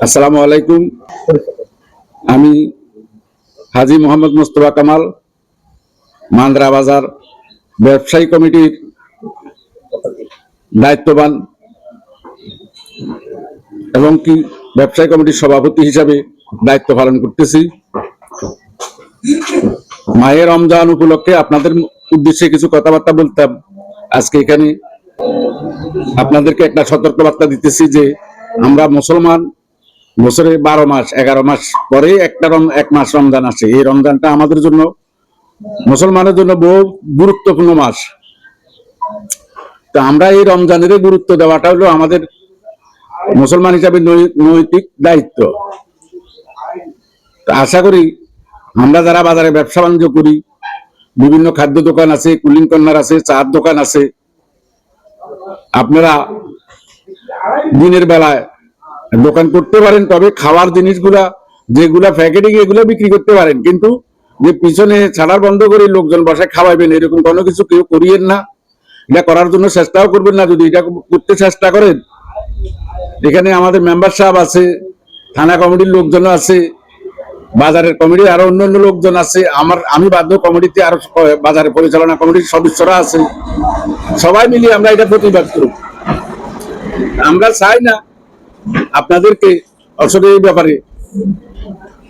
আসসালামু আলাইকুম। আমি হাজী মোহাম্মদ মোস্তফা কামাল, মান্দ্রা বাজার ব্যবসায়ী কমিটির দায়িত্ববান এবং কি ব্যবসায়ী কমিটির সভাপতি হিসাবে দায়িত্ব পালন করতেছি। মাহে রমজান উপলক্ষে আপনাদের উদ্দেশ্যে কিছু কথাবার্তা বলতাম। আজকে এখানে আপনাদেরকে একটা সতর্কবার্তা দিতেছি যে আমরা মুসলমান, বছরে 12 মাস 11 মাস পরে এক মাস রমজান আসে। এই রমজানটা আমাদের জন্য, মুসলমানের জন্য বহু গুরুত্বপূর্ণ মাস। তো আমরা এই রমজানের গুরুত্ব দেওয়াটা হলো আমাদের মুসলমান হিসাবে নৈতিক দায়িত্ব। আশা করি আমরা যারা বাজারে ব্যবসা বাণিজ্য করি, বিভিন্ন খাদ্য দোকান আছে, কুলিং কর্নার আছে, চার দোকান আছে, আপনারা দিনের বেলায় দোকান করতে পারেন, তবে খাওয়ার জিনিসগুলা যেগুলা প্যাকেটিং এগুলো বিক্রি করতে পারেন, কিন্তু যে পিছনে ছাড়ার বন্ধ করে লোকজন বসে খাওয়াবেন এরকম কোনো কিছু কেউ করিয়েন না। এটা করার জন্য চেষ্টাও করবেন না। যদি এটা করতে চেষ্টা করেন, এখানে আমাদের মেম্বার সাহেব আছে, থানা কমিটির লোকজন আছে, বাজারের কমিটির আরো অন্যান্য লোকজন আছে, আমি বাধ্য কমিটিতে আরো বাজারের পরিচালনা কমিটির সদস্যরা আছে। সবাই মিলিয়ে আমরা এটা প্রতিবাদ করব। আমরা চাই না আপনাদেরকে আসলে এই ব্যাপারে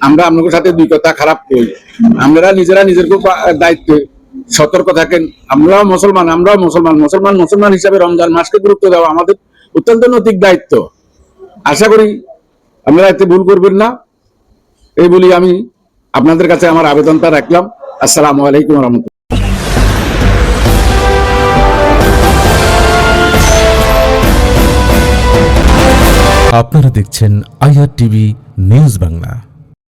আমরা আপনাদের সাথে দুই কথা খারাপ করি। আপনারা নিজেরা নিজের দায়িত্বে সতর্ক থাকেন। আমরাও মুসলমান হিসাবে রমজান মাসকে গুরুত্ব দেওয়া আমাদের অত্যন্ত নৈতিক দায়িত্ব। আশা করি আপনারা এতে ভুল করবেন না, এই বলি আমি আপনাদের কাছে আমার আবেদনটা রাখলাম। আসসালামু আলাইকুম ওয়া রাহমাতুল্লাহ। আপনারা দেখছেন IRTV নিউজ বাংলা।